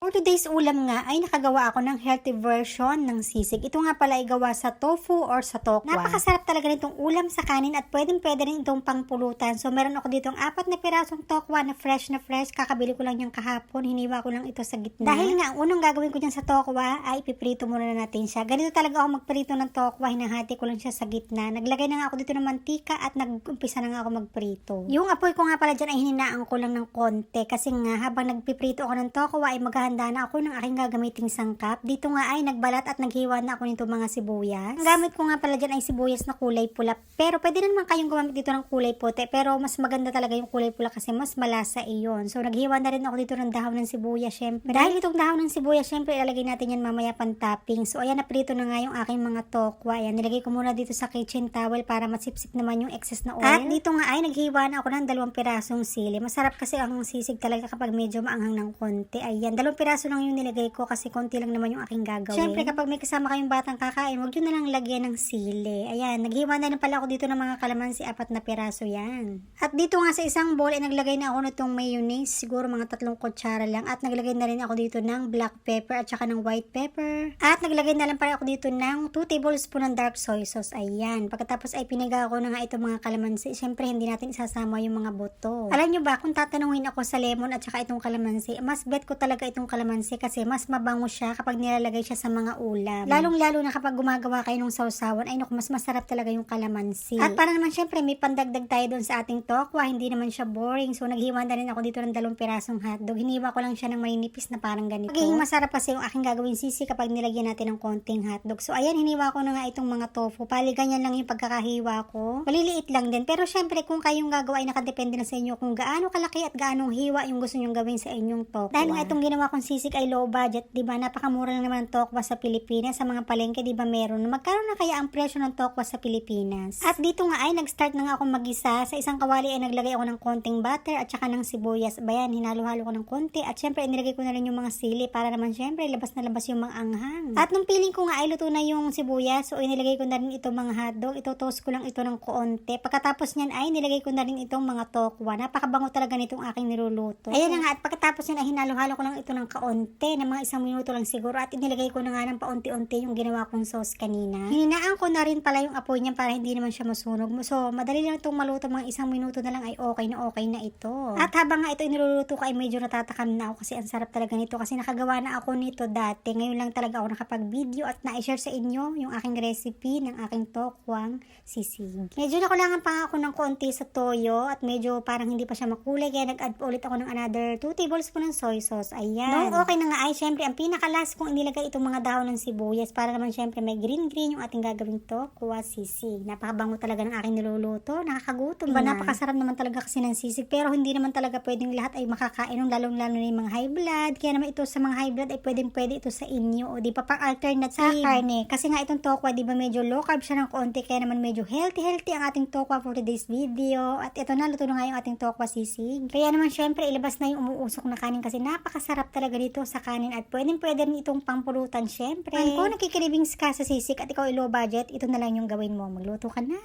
For today's ulam nga ay nakagawa ako ng healthy version ng sisig. Ito nga pala ay gawa sa tofu or sa tokwa. Napakasarap talaga nitong ulam sa kanin at pwede rin itong pangpulutan. So meron ako ditong 4 na pirasong tokwa na fresh. Kakabili ko lang yung kahapon. Hiniwa ko lang ito sa gitna. Dahil nga ang unang gagawin ko dyan sa tokwa ay ipiprito muna na natin siya. Ganito talaga ako magprito ng tokwa. Hinahati ko lang siya sa gitna. Naglagay na nga ako dito ng mantika at nag-umpisa na nga ako magprito. Yung apoy ko nga pala dyan ay hininaan ko lang ng konti. Kasi nga habang nagpiprito ako ng tokwa ay maghahanda na ako ng aking gagamiting sangkap. Dito nga ay nagbalat at naghiwa na ako nito mga sibuyas. Ang gamit ko nga pala dyan ay sibuyas na kulay pula. Pero pwede na naman kayong gumamit dito ng kulay puti. Pero mas maganda talaga yung kulay pula kasi mas malasa iyon. So naghiwa na rin ako dito ng dahon ng sibuyas syempre. Dahil itong dahon ng sibuyas syempre ilalagay natin yan mamaya pan-topping. So ayan, naprito na nga yung aking mga tokwa. Ayan, nilagay ko muna dito sa kitchen towel para masipsip naman yung excess na oil. At dito nga ay naghiwa na ako ng 2 pirasong sili. Masarap kasi ang sisig talaga kapag medyo maanghang ng konti. Ayan, 2 piraso lang yung nilagay ko kasi konti lang naman yung aking gagawin. Syempre kapag may kasama kayong batang kakain, huwag yun na lang lagyan ng sili. Ayan, naghiwa na rin pala ako dito ng mga kalamansi, 4 na piraso yan. At dito nga sa isang bowl ay naglagay na ako nitong mayonnaise, siguro mga 3 kutsara lang. At naglagay na rin ako dito ng black pepper at saka ng white pepper. At naglagay na lang pala ako dito ng 2 tablespoon ng dark soy sauce. Ayan, pagkatapos ay piniga ko na nga itong mga kalamansi. Syempre hindi natin isasama yung mga buto. Alam nyo ba, kung tatanungin ako sa lemon at saka itong kalamansi, mas bet ko talaga itong kalamansi kasi mas mabango siya kapag nilalagay siya sa mga ulam. Lalong-lalo na kapag gumagawa kayo ng sausawan, ay naku, mas masarap talaga yung kalamansi. At para naman syempre may pandagdag tayo doon sa ating tokwa, hindi naman siya boring. So naghiwa na rin ako dito ng 2 pirasong hotdog. Hiniwa ko lang siya ng maninipis na parang ganito. Magiging masarap kasi yung aking gagawin sisi kapag nilagyan natin ng konting hotdog. So ayan, hiniwa ko na nga itong mga tofu. Pali ganyan lang yung pagkakahiwa ko. Maliliit lang din. Pero syempre kung kayong gagawa ay nakadepende na sa inyo kung gaano kalaki at gaano hiwa yung gusto nyong gawin sa inyong tokwa. Dahil nga itong ginawa kong sisig ay low budget, diba? Napakamura lang naman ang tokwa sa Pilipinas. Sa mga palengke, diba meron? Magkaroon na kaya ang presyo ng tokwa sa Pilipinas? At dito nga ay nag-start na nga akong mag-isa. Sa isang kawali ay naglagay ako ng konting butter at saka ng sibuyas. Bayan, hinalo-halo ko ng konti. At syempre, inilagay ko na rin yung mga sili para naman syempre, labas na labas yung mga anghang. At nung piling ko nga ay luto na yung sibuyas, so inilagay ko na rin itong mga hotdog. Ito-toast ko lang ito ng konti. Pagkatapos niyan ay nilagay ko na rin itong mga tokwa. Napakabango talaga nitong aking niluluto. Ayan na nga, at pagkatapos niyan ay hinalo-halo ko lang ito ng kaunti, na mga 1 minuto lang siguro, at inilagay ko na nga ng paunti-unti yung ginawa kong sauce kanina. Hininaan ko na rin pala yung apoy niya para hindi naman siya masunog. So, madali lang itong maluto, mga 1 minuto na lang ay okay na ito. At habang nga ito iniluluto ko ay medyo natatakam na ako kasi ang sarap talaga nito kasi nakagawa na ako nito dati. Ngayon lang talaga ako nakapag-video at na-share sa inyo yung aking recipe ng aking tokwang sisig. Medyo nakulangan pa nga ako ng konti sa toyo at medyo parang hindi pa siya makulay kaya nag-add pa ulit ako ng another 2 tablespoon ng soy sauce. Ayan. Nung okay na nga ay syempre ang pinakalas kong inilagay itong mga dahon ng sibuyas para naman syempre may green yung ating gagawing tokwa sisig. Napakabango talaga ng aking niluluto. Nakakagutom ba? Napakasarap naman talaga kasi ng sisig pero hindi naman talaga pwedeng lahat ay makakain ng lalong-lalo na yung mga high blood. Kaya naman ito sa mga high blood ay pwede ito sa inyo o di pa pang alternative sa karne. Kasi nga itong tokwa di ba medyo low carb siya ng konti kaya naman medyo healthy ang ating tokwa for today's video. At ito na, luto na nga yung ating tokwa sisig. Kaya naman syempre ilabas na yung umuusok na kanin kasi napakasarap talaga dito sa kanin at pwede rin itong pampulutan syempre. Kung nakikinibings ka sa sisig at ikaw ay low budget, ito na lang yung gawin mo. Magluto ka na.